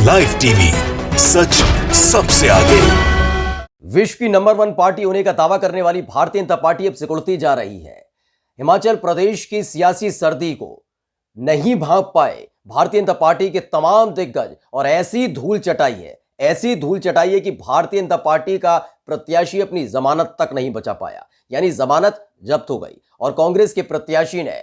Live TV, सच सबसे आगे। विश्व की नंबर 1 पार्टी होने का दावा करने वाली भारतीय जनता पार्टी अब सिकुड़ती जा रही है। हिमाचल प्रदेश की सियासी सर्दी को नहीं भांप पाए भारतीय जनता पार्टी के तमाम दिग्गज और ऐसी धूल चटाई है कि भारतीय जनता पार्टी का प्रत्याशी अपनी जमानत तक नहीं बचा पाया, यानी जमानत जब्त हो गई और कांग्रेस के प्रत्याशी ने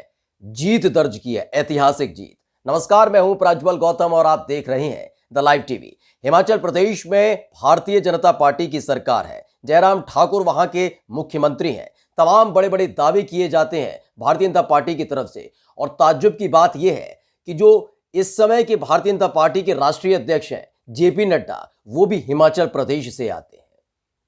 जीत दर्ज की है, ऐतिहासिक जीत। नमस्कार, मैं हूं प्रज्वल गौतम और आप देख रहे हैं the live TV. Himachal Pradesh में भारतीय जनता पार्टी की सरकार है। जयराम ठाकुर वहां के मुख्यमंत्री हैं। तमाम बड़े बड़े दावे किए जाते हैं भारतीय जनता पार्टी की तरफ से और ताज्जुब की बात यह है कि जो इस समय के भारतीय जनता पार्टी के राष्ट्रीय अध्यक्ष हैं जेपी नड्डा, वो भी हिमाचल प्रदेश से आते हैं।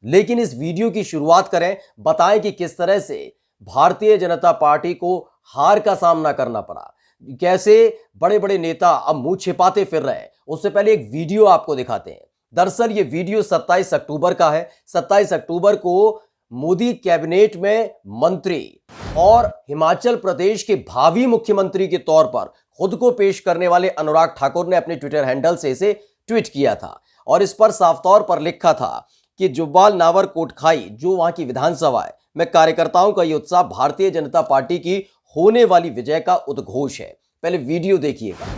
लेकिन इस वीडियो की शुरुआत करें, बताएं कि किस तरह से भारतीय जनता पार्टी को हार का सामना करना पड़ा, कैसे बड़े बड़े नेता अब मुंह छिपाते फिर रहे हैं। उससे पहले एक वीडियो आपको दिखाते हैं। दरअसल ये वीडियो 27 अक्टूबर का है। 27 अक्टूबर को मोदी कैबिनेट में मंत्री और हिमाचल प्रदेश के भावी मुख्यमंत्री के तौर पर खुद को पेश करने वाले अनुराग ठाकुर ने अपने ट्विटर हैंडल से इसे ट्वीट किया था और इस पर साफ तौर पर लिखा था कि जुब्बाल नावर कोटखाई, जो वहां की विधानसभा है, में कार्यकर्ताओं का यह उत्साह भारतीय जनता पार्टी की होने वाली विजय का उद्घोष है। पहले वीडियो देखिएगा।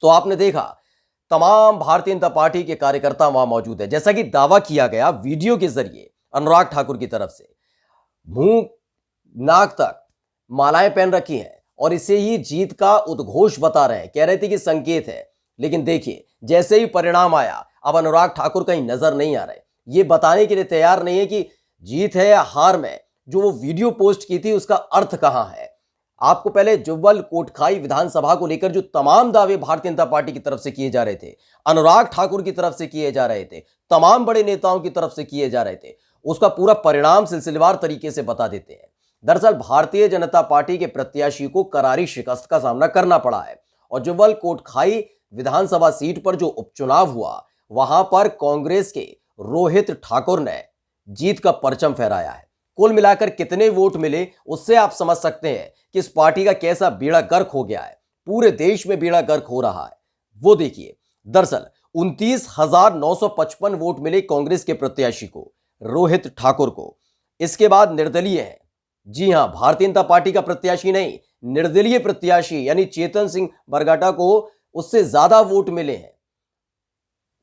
तो आपने देखा तमाम भारतीय जनता पार्टी के कार्यकर्ता वहां मौजूद है। जैसा कि दावा किया गया वीडियो के जरिए अनुराग ठाकुर की तरफ से, मुंह नाक तक मालाएं पहन रखी हैं और इसे ही जीत का उद्घोष बता रहे हैं। कह रहे थे कि संकेत है, लेकिन देखिए जैसे ही परिणाम आया अब अनुराग ठाकुर कहीं नजर नहीं आ रहे। ये बताने के लिए तैयार नहीं है कि जीत है या हार में जो वो वीडियो पोस्ट की थी उसका अर्थ कहां है। आपको पहले जुब्बल कोटखाई विधानसभा को लेकर जो तमाम दावे भारतीय जनता पार्टी की तरफ से किए जा रहे थे, अनुराग ठाकुर की तरफ से किए जा रहे थे, तमाम बड़े नेताओं की तरफ से किए जा रहे थे, उसका पूरा परिणाम सिलसिलेवार तरीके से बता देते हैं। दरअसल भारतीय जनता पार्टी के प्रत्याशी को करारी शिकस्त का सामना करना पड़ा है और जुब्बल कोटखाई विधानसभा सीट पर जो उपचुनाव हुआ वहां पर कांग्रेस के रोहित ठाकुर ने जीत का परचम फहराया है। कुल मिलाकर कितने वोट मिले उससे आप समझ सकते हैं कि इस पार्टी का कैसा बेड़ा गर्क हो गया है। पूरे देश में बेड़ा गर्क हो रहा है, वो देखिए। दरअसल 29,955 वोट मिले कांग्रेस के प्रत्याशी को, रोहित ठाकुर को। इसके बाद निर्दलीय है, जी हां, भारतीय जनता पार्टी का प्रत्याशी नहीं, निर्दलीय प्रत्याशी यानी चेतन सिंह बरगाटा को उससे ज्यादा वोट मिले हैं।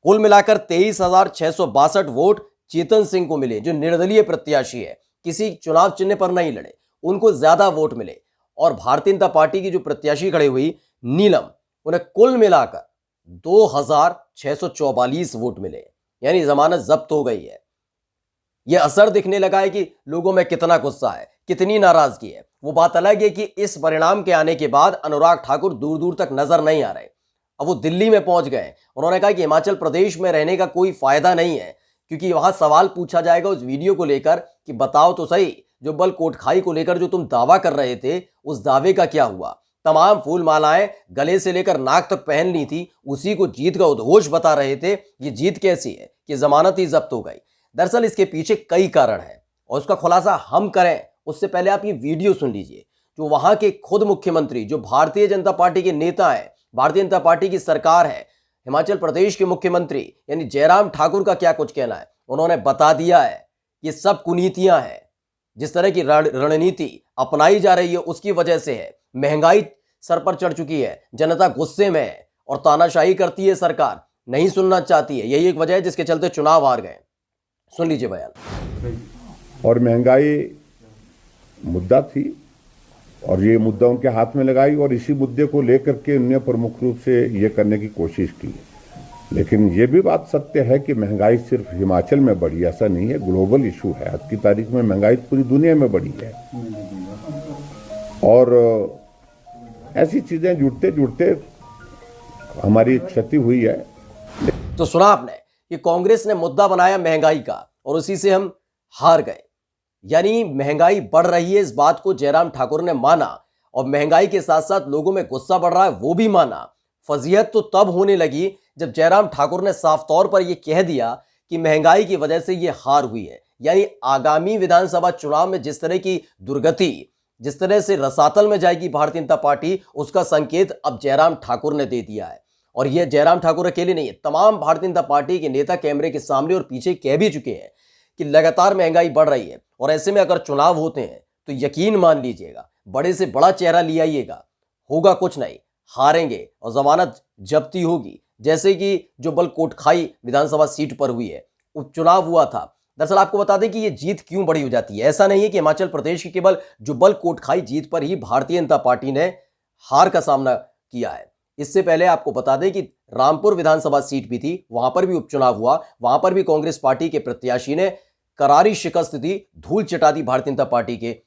कुल मिलाकर 23,662 वोट चेतन सिंह को मिले, जो निर्दलीय प्रत्याशी है, किसी चुनाव चिन्ह पर नहीं लड़े, उनको ज्यादा वोट मिले। और भारतीय जनता पार्टी की जो प्रत्याशी खड़ी हुई नीलम, उन्हें कुल मिलाकर 2,644 वोट मिले, यानी जमानत जब्त हो गई है। यह असर दिखने लगा है कि लोगों में कितना गुस्सा है, कितनी नाराजगी है। वो बात अलग है कि इस परिणाम के आने के बाद अनुराग ठाकुर दूर दूर तक नजर नहीं आ रहे। अब वो दिल्ली में पहुंच गए। उन्होंने कहा कि हिमाचल प्रदेश में रहने का कोई फायदा नहीं है, क्योंकि वहां सवाल पूछा जाएगा उस वीडियो को लेकर कि बताओ तो सही, जुब्बल कोटखाई को लेकर जो तुम दावा कर रहे थे उस दावे का क्या हुआ। तमाम फूल मालाएं गले से लेकर नाक तक पहन ली थी, उसी को जीत का उद्घोष बता रहे थे। ये जीत कैसी है कि जमानत ही जब्त हो गई। दरअसल इसके पीछे कई कारण हैं और उसका खुलासा हम करें उससे पहले आप ये वीडियो सुन लीजिए। जो वहां के खुद मुख्यमंत्री, जो भारतीय जनता पार्टी के नेता है, भारतीय जनता पार्टी की सरकार है, हिमाचल प्रदेश के मुख्यमंत्री यानी जयराम ठाकुर का क्या कुछ कहना है। उन्होंने बता दिया है ये सब कुनीतियां हैं। जिस तरह की रणनीति अपनाई जा रही है उसकी वजह से है। महंगाई सर पर चढ़ चुकी है, जनता गुस्से में है और तानाशाही करती है सरकार, नहीं सुनना चाहती है। यही एक वजह है जिसके चलते चुनाव हार गए। सुन लीजिए बयान। और महंगाई मुद्दा थी और ये मुद्दा उनके हाथ में लगाई और इसी मुद्दे को लेकर के उन्होंने प्रमुख रूप से ये करने की कोशिश की। लेकिन ये भी बात सत्य है कि महंगाई सिर्फ हिमाचल में बढ़ी, ऐसा नहीं है, ग्लोबल इशू है। आज की तारीख में महंगाई पूरी दुनिया में बढ़ी है और ऐसी चीजें जुड़ते जुड़ते हमारी क्षति हुई है। तो सुना आपने कि कांग्रेस ने मुद्दा बनाया महंगाई का और उसी से हम हार गए। यानी महंगाई बढ़ रही है, इस बात को जयराम ठाकुर ने माना और महंगाई के साथ साथ लोगों में गुस्सा बढ़ रहा है वो भी माना। फजीहत तो तब होने लगी जब जयराम ठाकुर ने साफ तौर पर यह कह दिया कि महंगाई की वजह से यह हार हुई है। यानी आगामी विधानसभा चुनाव में जिस तरह की दुर्गति, जिस तरह से रसातल में जाएगी भारतीय जनता पार्टी, उसका संकेत अब जयराम ठाकुर ने दे दिया है। और यह जयराम ठाकुर अकेले नहीं है, तमाम भारतीय जनता पार्टी के नेता कैमरे के सामने और पीछे कह भी चुके हैं कि लगातार महंगाई बढ़ रही है और ऐसे में अगर चुनाव होते हैं तो यकीन मान लीजिएगा बड़े से बड़ा चेहरा ले आइएगा, होगा कुछ नहीं, हारेंगे और जमानत जब्ती होगी। जैसे कि जो बल कोटखाई विधानसभा सीट पर हुई है, उपचुनाव हुआ था। दरअसल आपको बता दें कि यह जीत क्यों बड़ी हो जाती है। ऐसा नहीं है कि हिमाचल प्रदेश की केवल जुब्बल कोटखाई जीत पर ही भारतीय जनता पार्टी ने हार का सामना किया है। इससे पहले आपको बता दें कि रामपुर विधानसभा सीट भी थी, वहां पर भी उपचुनाव हुआ, वहां पर भी कांग्रेस पार्टी के प्रत्याशी ने करारी शिकस्त दी, धूल चटा दी भारतीय जनता पार्टी के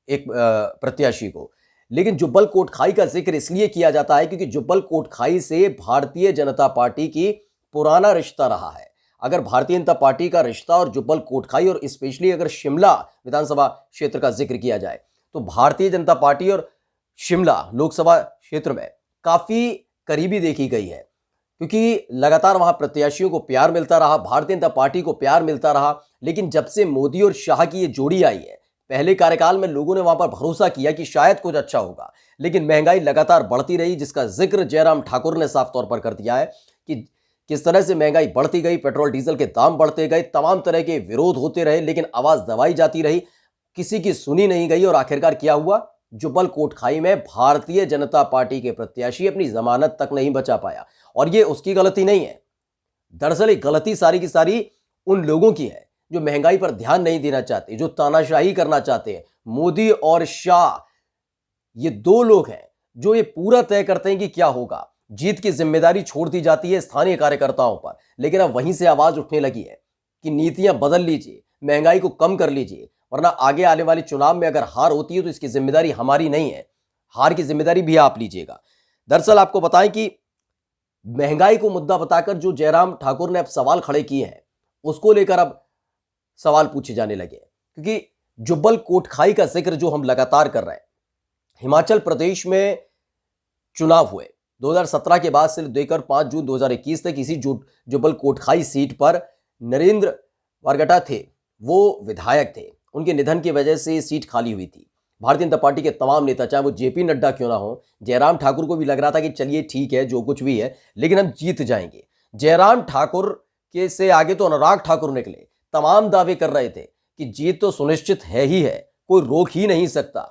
एक प्रत्याशी को। लेकिन जुब्बल कोटखाई का जिक्र इसलिए किया जाता है क्योंकि जुब्बल कोटखाई से भारतीय जनता पार्टी की पुराना रिश्ता रहा है। अगर भारतीय जनता पार्टी का रिश्ता और जुब्बल कोटखाई और स्पेशली अगर शिमला विधानसभा क्षेत्र का जिक्र किया जाए तो भारतीय जनता पार्टी और शिमला लोकसभा क्षेत्र में काफी करीबी देखी गई है, क्योंकि लगातार वहां प्रत्याशियों को प्यार मिलता रहा, भारतीय जनता पार्टी को प्यार मिलता रहा। लेकिन जब से मोदी और शाह की ये जोड़ी आई है, पहले कार्यकाल में लोगों ने वहां पर भरोसा किया कि शायद कुछ अच्छा होगा, लेकिन महंगाई लगातार बढ़ती रही, जिसका जिक्र जयराम ठाकुर ने साफ तौर पर कर दिया है कि किस तरह से महंगाई बढ़ती गई, पेट्रोल डीजल के दाम बढ़ते गए, तमाम तरह के विरोध होते रहे, लेकिन आवाज दबाई जाती रही, किसी की सुनी नहीं गई और आखिरकार क्या हुआ, जुब्बल कोटखाई में भारतीय जनता पार्टी के प्रत्याशी अपनी जमानत तक नहीं बचा पाया। और ये उसकी गलती नहीं है, दरअसल ये गलती सारी की सारी उन लोगों की है जो महंगाई पर ध्यान नहीं देना चाहते, जो तानाशाही करना चाहते हैं। मोदी और शाह ये दो लोग हैं जो ये पूरा तय करते हैं कि क्या होगा। जीत की जिम्मेदारी छोड़ दी जाती है स्थानीय कार्यकर्ताओं पर, लेकिन अब वहीं से आवाज उठने लगी है कि नीतियां बदल लीजिए, महंगाई को कम कर लीजिए, वरना आगे आने वाले चुनाव में अगर हार होती है तो इसकी जिम्मेदारी हमारी नहीं है, हार की जिम्मेदारी भी आप लीजिएगा। दरअसल आपको बताएं कि महंगाई को मुद्दा बताकर जो जयराम ठाकुर ने अब सवाल खड़े किए हैं उसको लेकर अब सवाल पूछे जाने लगे, क्योंकि जुब्बल कोटखाई का जिक्र जो हम लगातार कर रहे हैं, हिमाचल प्रदेश में चुनाव हुए 2017 के बाद से लेकर 5 जून 2021 तक इसी जुब्बल कोटखाई सीट पर नरेंद्र वारगटा थे, वो विधायक थे। उनके निधन की वजह से सीट खाली हुई थी। भारतीय जनता पार्टी के तमाम नेता, चाहे वो जेपी नड्डा क्यों ना हो, जयराम ठाकुर को भी लग रहा था कि चलिए ठीक है जो कुछ भी है, लेकिन हम जीत जाएंगे। जयराम ठाकुर के से आगे तो अनुराग ठाकुर निकले, तमाम दावे कर रहे थे कि जीत तो सुनिश्चित है ही है, कोई रोक ही नहीं सकता।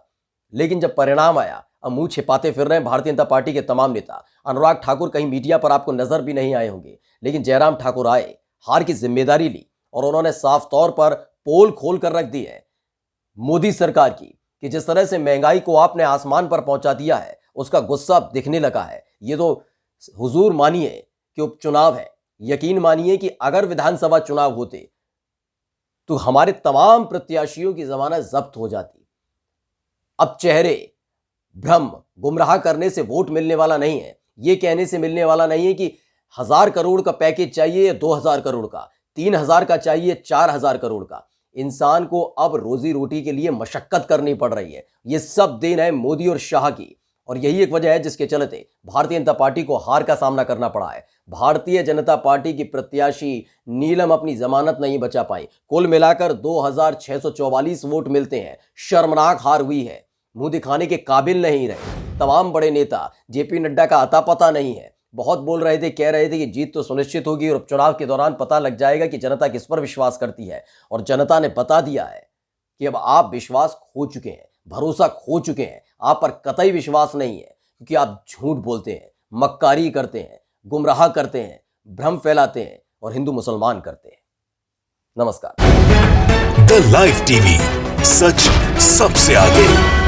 लेकिन जब परिणाम आया, अब मुंह छिपाते फिर रहे हैं भारतीय जनता पार्टी के तमाम नेता। अनुराग ठाकुर कहीं मीडिया पर आपको नजर भी नहीं आए होंगे, लेकिन जयराम ठाकुर आए, हार की जिम्मेदारी ली और उन्होंने साफ तौर पर पोल खोल कर रख दी है मोदी सरकार की कि जिस तरह से महंगाई को आपने आसमान पर पहुंचा दिया है, उसका गुस्सा दिखने लगा है। ये तो हुजूर मानिए कि उपचुनाव है, यकीन मानिए कि अगर विधानसभा चुनाव होते तो हमारे तमाम प्रत्याशियों की जमानत जब्त हो जाती। अब चेहरे भ्रम गुमराह करने से वोट मिलने वाला नहीं है, ये कहने से मिलने वाला नहीं है कि 1000 करोड़ का पैकेज चाहिए या 2000 करोड़ का, 3000 का चाहिए 4000 करोड़ का। इंसान को अब रोजी रोटी के लिए मशक्कत करनी पड़ रही है। ये सब देन है मोदी और शाह की, और यही एक वजह है जिसके चलते भारतीय जनता पार्टी को हार का सामना करना पड़ा है। भारतीय जनता पार्टी की प्रत्याशी नीलम अपनी जमानत नहीं बचा पाई। कुल मिलाकर 2644 वोट मिलते हैं। शर्मनाक हार हुई है, मुंह दिखाने के काबिल नहीं रहे। तमाम बड़े नेता, जेपी नड्डा का अता पता नहीं है, बहुत बोल रहे थे, कह रहे थे कि जीत तो सुनिश्चित होगी और उपचुनाव के दौरान पता लग जाएगा कि जनता किस पर विश्वास करती है। और जनता ने बता दिया है कि अब आप विश्वास खो चुके हैं, भरोसा खो चुके हैं, आप पर कतई विश्वास नहीं है, क्योंकि आप झूठ बोलते हैं, मक्कारी करते हैं, गुमराह करते हैं, भ्रम फैलाते हैं और हिंदू मुसलमान करते हैं। नमस्कार। द लाइव टीवी, सच सबसे आगे।